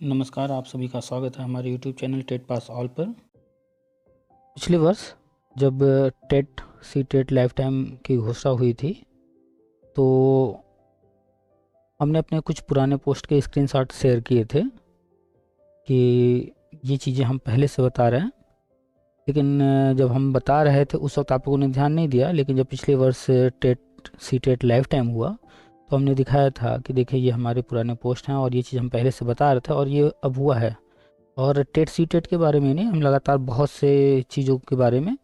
नमस्कार, आप सभी का स्वागत है हमारे YouTube channel TET pass all पर। पिछले वर्ष जब TET C TET lifetime की घोषणा हुई थी तो हमने अपने कुछ पुराने पोस्ट के स्क्रीनशॉट शेयर किए थे कि ये चीज़ें हम पहले से बता रहे हैं, लेकिन जब हम बता रहे थे उस वक्त आप लोगों ने ध्यान नहीं दिया। लेकिन जब पिछले वर्ष TET C TET lifetime हुआ तो हमने दिखाया था कि देखिए ये हमारे पुराने पोस्ट हैं और ये चीज़ हम पहले से बता रहे थे और ये अब हुआ है। और टेट सी टेट के बारे में नहीं, हम लगातार बहुत से चीज़ों के बारे में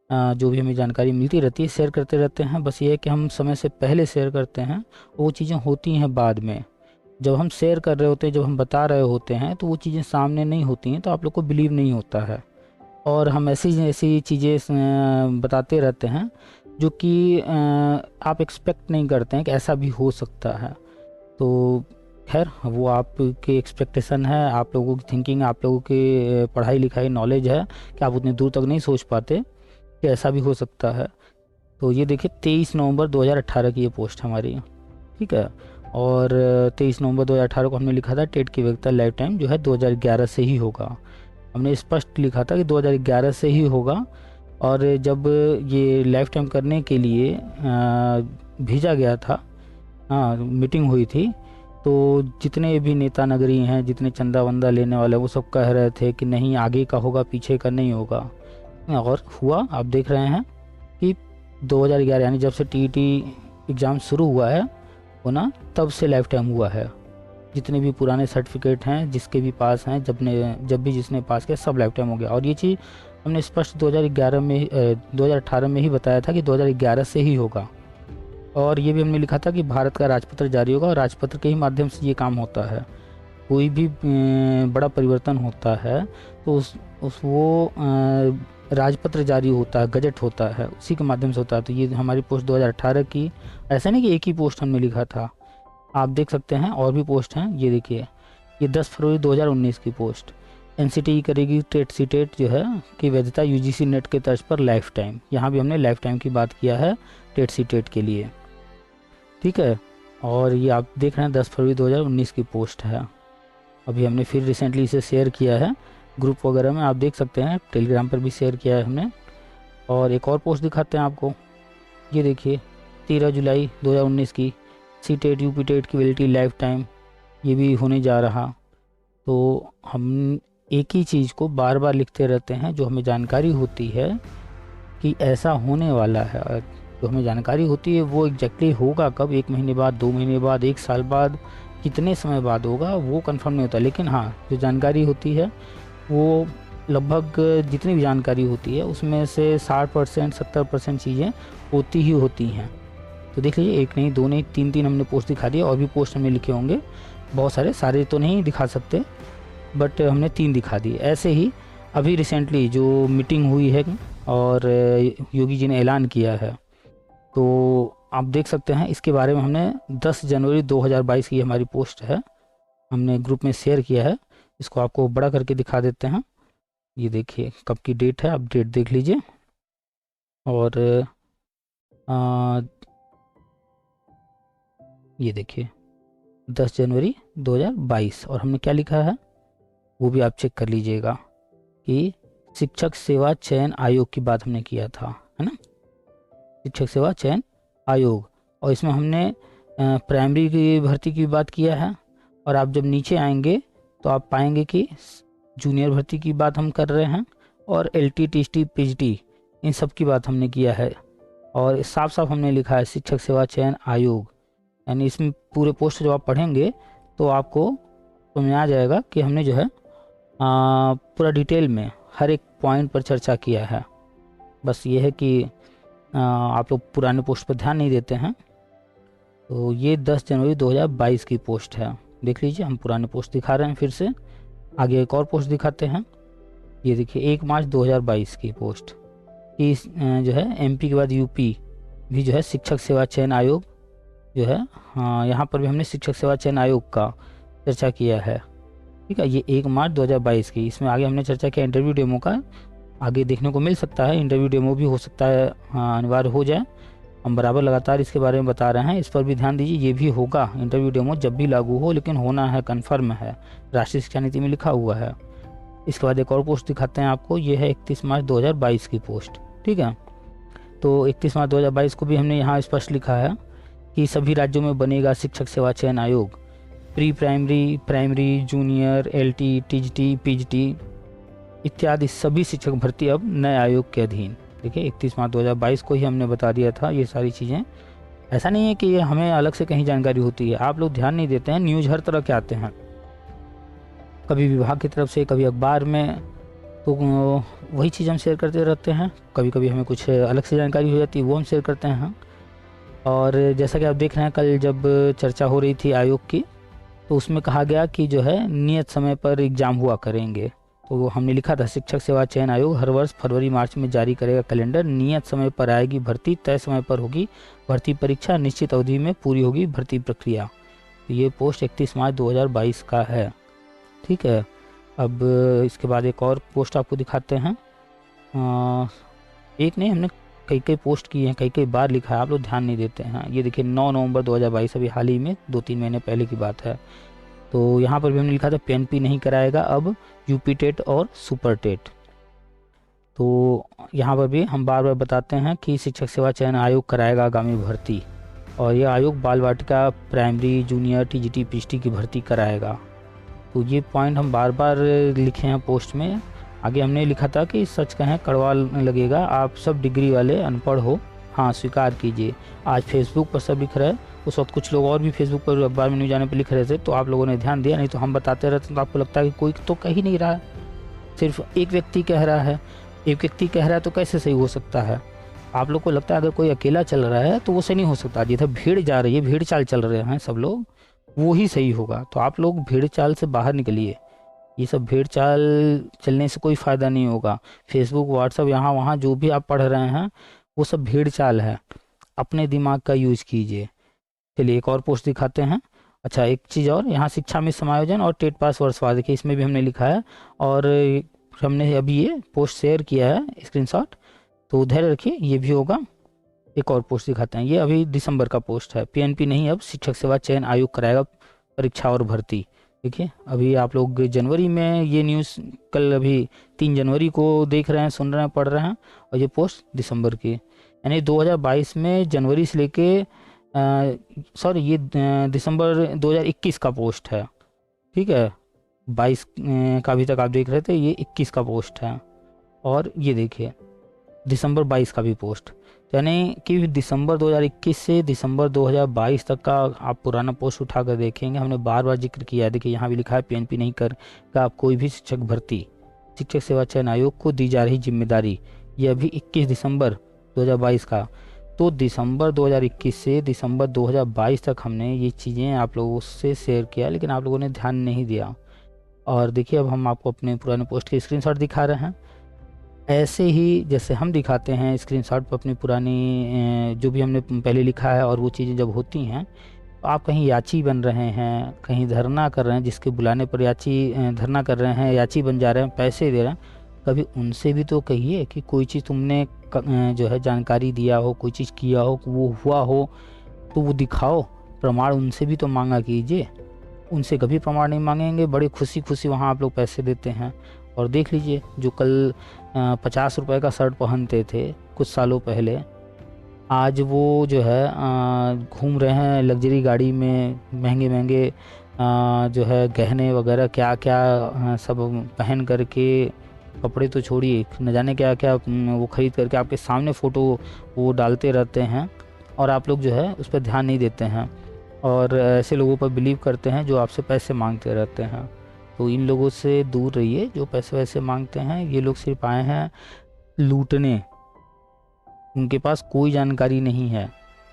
जो भी हमें जानकारी मिलती रहती है शेयर करते रहते हैं। बस ये है कि हम समय से पहले शेयर करते हैं, वो चीज़ें होती हैं बाद में। जब हम शेयर कर रहे होते हैं, जब हम बता रहे होते हैं तो वो चीज़ें सामने नहीं होती हैं, तो आप लोग को बिलीव नहीं होता है। और हम ऐसी ऐसी चीज़ें बताते रहते हैं जो कि आप एक्सपेक्ट नहीं करते हैं कि ऐसा भी हो सकता है। तो खैर, वो आपके एक्सपेक्टेशन है, आप लोगों की थिंकिंग, आप लोगों की पढ़ाई लिखाई नॉलेज है कि आप उतनी दूर तक नहीं सोच पाते कि ऐसा भी हो सकता है। तो ये देखिए 23 नवंबर 2018 की ये पोस्ट हमारी, ठीक है। और 23 नवंबर 2018 को हमने लिखा था टेट की वैधता लाइफ टाइम जो है 2011 से ही होगा। हमने स्पष्ट लिखा था कि 2011 से ही होगा। और जब ये लाइफ टाइम करने के लिए भेजा गया था, मीटिंग हुई थी, तो जितने भी नेता नगरी हैं, जितने चंदा वंदा लेने वाले, वो सब कह रहे थे कि नहीं आगे का होगा, पीछे का नहीं होगा। और हुआ, आप देख रहे हैं कि 2011 यानी जब से टीईटी एग्ज़ाम शुरू हुआ है वो ना, तब से लाइफ टाइम हुआ है। जितने भी पुराने सर्टिफिकेट हैं जिसके भी पास हैं, जब भी जिसने पास किया सब लाइफ टाइम हो गया। और ये चीज़ हमने स्पष्ट 2018 में ही बताया था कि 2011 से ही होगा। और ये भी हमने लिखा था कि भारत का राजपत्र जारी होगा और राजपत्र के ही माध्यम से ये काम होता है। कोई भी बड़ा परिवर्तन होता है तो वो राजपत्र जारी होता है, गजट होता है, उसी के माध्यम से होता है। तो ये हमारी पोस्ट 2018 की, ऐसा नहीं कि एक ही पोस्ट हमने लिखा था, आप देख सकते हैं और भी पोस्ट हैं। ये देखिए, ये 10 फरवरी 2019 की पोस्ट, एनसीटीई करेगी टेट सी टेट जो है कि वैधता यूजीसी नेट के तर्ज पर लाइफ टाइम। यहाँ भी हमने लाइफ टाइम की बात किया है टेट सी टेट के लिए, ठीक है। और ये आप देख रहे हैं 10 फरवरी 2019 की पोस्ट है। अभी हमने फिर रिसेंटली इसे शेयर किया है ग्रुप वगैरह में, आप देख सकते हैं, टेलीग्राम पर भी शेयर किया है हमने। और एक और पोस्ट दिखाते हैं आपको, ये देखिए 13 जुलाई 2019 की, सी टेट यूपी टेट की वैलिडिटी लाइफ टाइम, ये भी होने जा रहा। तो हम एक ही चीज़ को बार बार लिखते रहते हैं, जो हमें जानकारी होती है कि ऐसा होने वाला है। जो हमें जानकारी होती है वो एग्जैक्टली होगा कब, 1 महीने बाद, 2 महीने बाद, 1 साल बाद, कितने समय बाद होगा वो कंफर्म नहीं होता। लेकिन हाँ, जो जानकारी होती है वो लगभग जितनी भी जानकारी होती है उसमें से 60% 70% चीज़ें होती ही होती हैं। तो देख लीजिए, एक नहीं, दो नहीं, तीन हमने पोस्ट दिखा दिए। और भी पोस्ट हमने लिखे होंगे बहुत सारे तो नहीं दिखा सकते, बट हमने 3 दिखा दिए। ऐसे ही अभी रिसेंटली जो मीटिंग हुई है और योगी जी ने ऐलान किया है, तो आप देख सकते हैं इसके बारे में हमने 10 जनवरी 2022 की हमारी पोस्ट है, हमने ग्रुप में शेयर किया है। इसको आपको बड़ा करके दिखा देते हैं। ये देखिए कब की डेट है, आप डेट देख लीजिए। और ये देखिए 10 जनवरी 2022, और हमने क्या लिखा है वो भी आप चेक कर लीजिएगा कि शिक्षक सेवा चयन आयोग की बात हमने किया था, है ना, शिक्षक सेवा चयन आयोग। और इसमें हमने प्राइमरी की भर्ती की बात किया है। और आप जब नीचे आएंगे तो आप पाएंगे कि जूनियर भर्ती की बात हम कर रहे हैं, और एलटी टीटी पीएचडी इन सब की बात हमने किया है। और साफ साफ हमने लिखा है शिक्षक सेवा चयन आयोग। यानी इसमें पूरे पोस्ट जब आप पढ़ेंगे तो आपको समझ आ जाएगा कि हमने जो है पूरा डिटेल में हर एक पॉइंट पर चर्चा किया है। बस ये है कि आप लोग पुराने पोस्ट पर ध्यान नहीं देते हैं। तो ये 10 जनवरी 2022 की पोस्ट है, देख लीजिए। हम पुराने पोस्ट दिखा रहे हैं फिर से, आगे एक और पोस्ट दिखाते हैं। ये देखिए 1 मार्च 2022 की पोस्ट कि जो है एमपी के बाद यूपी भी जो है शिक्षक सेवा चयन आयोग जो है, हाँ यहाँ पर भी हमने शिक्षक सेवा चयन आयोग का चर्चा किया है, ठीक है। ये 1 मार्च 2022 की, इसमें आगे हमने चर्चा किया इंटरव्यू डेमो का, आगे देखने को मिल सकता है, इंटरव्यू डेमो भी हो सकता है, हाँ अनिवार्य हो जाए। हम बराबर लगातार इसके बारे में बता रहे हैं, इस पर भी ध्यान दीजिए। ये भी होगा इंटरव्यू डेमो जब भी लागू हो, लेकिन होना है, कन्फर्म है, राष्ट्रीय शिक्षा नीति में लिखा हुआ है। इसके बाद एक और पोस्ट दिखाते हैं आपको, ये है 31 मार्च 2022 की पोस्ट। ठीक है, तो 31 मार्च 2022 को भी हमने यहाँ स्पष्ट लिखा है कि सभी राज्यों में बनेगा शिक्षक सेवा चयन आयोग। Pre primary, primary, junior, LT, TGT, PGT इत्यादि सभी शिक्षक भर्ती अब नए आयोग के अधीन। देखिए 31 मार्च 2022 को ही हमने बता दिया था ये सारी चीज़ें। ऐसा नहीं है कि ये हमें अलग से कहीं जानकारी होती है, आप लोग ध्यान नहीं देते हैं। न्यूज़ हर तरह के आते हैं, कभी विभाग की तरफ से, कभी अखबार में, तो वही चीज़ हम शेयर करते रहते हैं। कभी कभी हमें कुछ अलग से जानकारी हो जाती है, वो हम शेयर करते हैं। और जैसा कि आप देख रहे हैं, कल जब चर्चा हो रही थी आयोग की, तो उसमें कहा गया कि जो है नियत समय पर एग्ज़ाम हुआ करेंगे। तो हमने लिखा था शिक्षक सेवा चयन आयोग हर वर्ष फरवरी मार्च में जारी करेगा कैलेंडर, नियत समय पर आएगी भर्ती, तय समय पर होगी भर्ती परीक्षा, निश्चित अवधि में पूरी होगी भर्ती प्रक्रिया। तो ये पोस्ट 31 मार्च 2022 का है। ठीक है, अब इसके बाद एक और पोस्ट आपको दिखाते हैं। एक नहीं, हमने कई कई पोस्ट की हैं, कई कई बार लिखा है, आप लोग ध्यान नहीं देते हैं। ये देखिए 9 नवंबर 2022, अभी हाल ही में 2-3 महीने पहले की बात है। तो यहाँ पर भी हमने लिखा था पीएनपी नहीं कराएगा अब यूपी टेट और सुपर टेट। तो यहाँ पर भी हम बार बार बताते हैं कि शिक्षक सेवा चयन आयोग कराएगा आगामी भर्ती, और यह आयोग बाल वाटिका, प्राइमरी, जूनियर, टीजीटी, पीजीटी की भर्ती कराएगा। तो ये पॉइंट हम बार बार लिखे हैं पोस्ट में। आगे हमने लिखा था कि सच कहें कड़वा लगेगा, आप सब डिग्री वाले अनपढ़ हो, हाँ स्वीकार कीजिए। आज फेसबुक पर सब लिख रहे हैं, उस वक्त कुछ लोग और भी फेसबुक पर, अखबार में न्यूज़ आने पर लिख रहे थे, तो आप लोगों ने ध्यान दिया नहीं, तो हम बताते रहते तो आपको लगता है कि कोई तो कह ही नहीं रहा है, सिर्फ एक व्यक्ति कह रहा है। एक व्यक्ति कह रहा है तो कैसे सही हो सकता है? आप लोग को लगता है अगर कोई अकेला चल रहा है तो वो सही नहीं हो सकता। जिधर भीड़ जा रही है, भीड़ चाल चल रहे हैं सब लोग, वो ही सही होगा। तो आप लोग भीड़ चाल से बाहर निकलिए, ये सब भीड़ चाल चलने से कोई फ़ायदा नहीं होगा। फेसबुक, व्हाट्सअप, यहाँ वहाँ जो भी आप पढ़ रहे हैं वो सब भीड़ चाल है, अपने दिमाग का यूज कीजिए। चलिए एक और पोस्ट दिखाते हैं। अच्छा, एक चीज़ और, यहाँ शिक्षा में समायोजन और टेट पास वर्षवाद, देखिए इसमें भी हमने लिखा है, और हमने अभी ये पोस्ट शेयर किया है स्क्रीनशॉट, तो धैर्य रखिए, ये भी होगा। एक और पोस्ट दिखाते हैं, ये अभी दिसंबर का पोस्ट है। पीएनपी नहीं अब शिक्षक सेवा चयन आयोग कराएगा परीक्षा और भर्ती। देखिए अभी आप लोग जनवरी में ये न्यूज़, कल अभी 3 जनवरी को देख रहे हैं, सुन रहे हैं, पढ़ रहे हैं, और ये पोस्ट दिसंबर की, यानी 2022 में जनवरी से लेके सॉरी ये दिसंबर 2021 का पोस्ट है। ठीक है, 22 का अभी तक आप देख रहे थे, ये 21 का पोस्ट है, और ये देखिए दिसंबर 22 का भी पोस्ट, यानी कि दिसंबर 2021 से दिसंबर 2022 तक का आप पुराना पोस्ट उठा कर देखेंगे, हमने बार बार जिक्र किया है। देखिए यहाँ भी लिखा है पीएनपी नहीं करेगा आप कोई भी शिक्षक भर्ती, शिक्षक सेवा चयन आयोग को दी जा रही जिम्मेदारी। ये अभी 21 दिसंबर 2022 का, तो दिसंबर 2021 से दिसंबर 2022 तक हमने ये चीज़ें आप लोगों से शेयर किया, लेकिन आप लोगों ने ध्यान नहीं दिया। और देखिए अब हम आपको अपने पुराने पोस्ट के स्क्रीनशॉट दिखा रहे हैं। ऐसे ही जैसे हम दिखाते हैं स्क्रीनशॉट पर अपनी पुरानी जो भी हमने पहले लिखा है, और वो चीज़ें जब होती हैं, तो आप कहीं याची बन रहे हैं, कहीं धरना कर रहे हैं, जिसके बुलाने पर याची धरना कर रहे हैं, याची बन जा रहे हैं, पैसे दे रहे हैं, कभी उनसे भी तो कहिए कि कोई चीज़ तुमने जो है जानकारी दिया हो, कोई चीज़ किया हो, वो हुआ हो, तो वो दिखाओ, प्रमाण उनसे भी तो मांगा कीजिए। उनसे कभी प्रमाण नहीं मांगेंगे, बड़ी खुशी खुशी वहाँ आप लोग पैसे देते हैं। और देख लीजिए जो कल 50 रुपए का शर्ट पहनते थे कुछ सालों पहले, आज वो जो है घूम रहे हैं लग्जरी गाड़ी में, महंगे महंगे जो है गहने वगैरह क्या क्या सब पहन करके, कपड़े तो छोड़िए, न जाने क्या क्या वो खरीद करके आपके सामने फ़ोटो वो डालते रहते हैं, और आप लोग जो है उस पर ध्यान नहीं देते हैं, और ऐसे लोगों पर बिलीव करते हैं जो आपसे पैसे मांगते रहते हैं। तो इन लोगों से दूर रहिए जो पैसे वैसे मांगते हैं। ये लोग सिर्फ आए हैं लूटने, उनके पास कोई जानकारी नहीं है।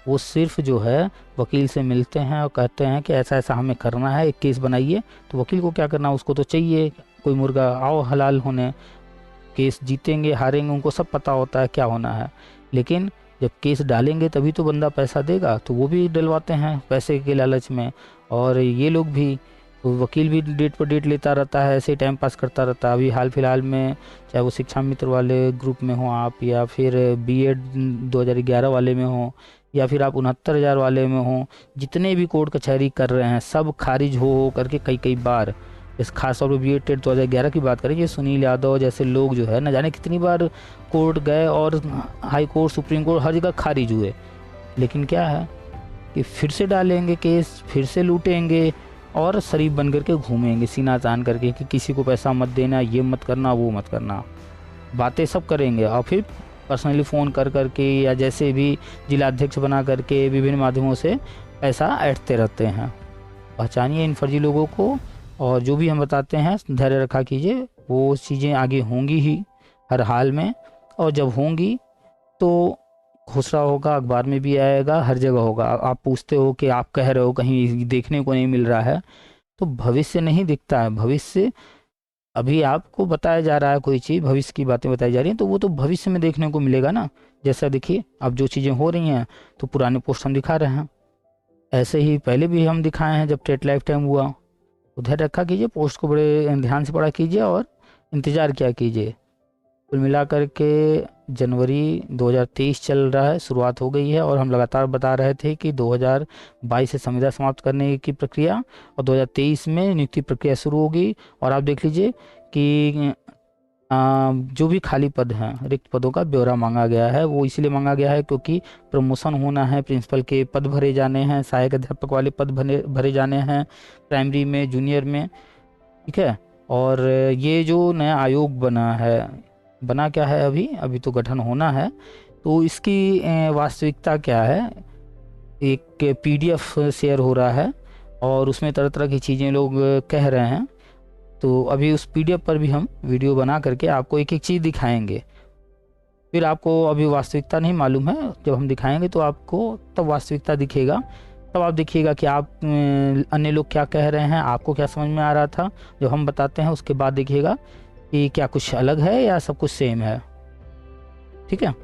वो सिर्फ जो है वकील से मिलते हैं और कहते हैं कि ऐसा ऐसा हमें करना है, एक केस बनाइए। तो वकील को क्या करना, उसको तो चाहिए कोई मुर्गा, आओ हलाल होने। केस जीतेंगे हारेंगे उनको सब पता होता है क्या होना है, लेकिन जब केस डालेंगे तभी तो बंदा पैसा देगा, तो वो भी डलवाते हैं पैसे के लालच में। और ये लोग भी, वकील भी डेट पर डेट लेता रहता है, ऐसे टाइम पास करता रहता है। अभी हाल फिलहाल में चाहे वो शिक्षा मित्र वाले ग्रुप में हो आप, या फिर बीएड 2011 वाले में हो, या फिर आप 69,000 वाले में हो, जितने भी कोर्ट कचहरी कर रहे हैं सब खारिज हो करके कई कई बार, इस खास तौर पर बी एड टेट 2011 की बात करें, ये सुनील यादव जैसे लोग जो है न जाने कितनी बार कोर्ट गए और हाई कोर्ट, सुप्रीम कोर्ट, हर जगह खारिज हुए। लेकिन क्या है कि फिर से डालेंगे केस, फिर से लूटेंगे और शरीफ बन करके घूमेंगे सीना तान करके कि किसी को पैसा मत देना, ये मत करना, वो मत करना, बातें सब करेंगे। और फिर पर्सनली फ़ोन कर करके या जैसे भी जिलाध्यक्ष बना करके विभिन्न माध्यमों से पैसा ऐंठते रहते हैं। पहचानिए इन फर्जी लोगों को, और जो भी हम बताते हैं धैर्य रखा कीजिए, वो चीज़ें आगे होंगी ही हर हाल में, और जब होंगी तो घोषणा होगा, अखबार में भी आएगा, हर जगह होगा। आप पूछते हो कि आप कह रहे हो कहीं देखने को नहीं मिल रहा है, तो भविष्य नहीं दिखता है। भविष्य अभी आपको बताया जा रहा है, कोई चीज़ भविष्य की बातें बताई जा रही हैं, तो वो तो भविष्य में देखने को मिलेगा ना। जैसा देखिए अब जो चीज़ें हो रही हैं तो पुराने पोस्ट हम दिखा रहे हैं, ऐसे ही पहले भी हम दिखाए हैं जब टेट लाइफ टाइम हुआ। उधर रखा कीजिए, पोस्ट को बड़े ध्यान से पढ़ा कीजिए और इंतज़ार किया कीजिए। कुल मिलाकर के जनवरी 2023 चल रहा है, शुरुआत हो गई है, और हम लगातार बता रहे थे कि 2022 से संविदा समाप्त करने की प्रक्रिया और 2023 में नियुक्ति प्रक्रिया शुरू होगी। और आप देख लीजिए कि जो भी खाली पद हैं, रिक्त पदों का ब्यौरा मांगा गया है। वो इसलिए मांगा गया है क्योंकि प्रमोशन होना है, प्रिंसिपल के पद भरे जाने हैं, सहायक अध्यापक वाले पद भरे जाने हैं, प्राइमरी में, जूनियर में, ठीक है। और ये जो नया आयोग बना है, बना क्या है, अभी तो गठन होना है, तो इसकी वास्तविकता क्या है। एक पीडीएफ शेयर हो रहा है और उसमें तरह तरह की चीज़ें लोग कह रहे हैं, तो अभी उस पीडीएफ पर भी हम वीडियो बना करके आपको एक एक चीज़ दिखाएंगे। फिर आपको अभी वास्तविकता नहीं मालूम है, जब हम दिखाएंगे तो आपको तब वास्तविकता दिखेगा। तब आप देखिएगा कि आप अन्य लोग क्या कह रहे हैं, आपको क्या समझ में आ रहा था जो हम बताते हैं, उसके बाद देखिएगा कि क्या कुछ अलग है या सब कुछ सेम है। ठीक है।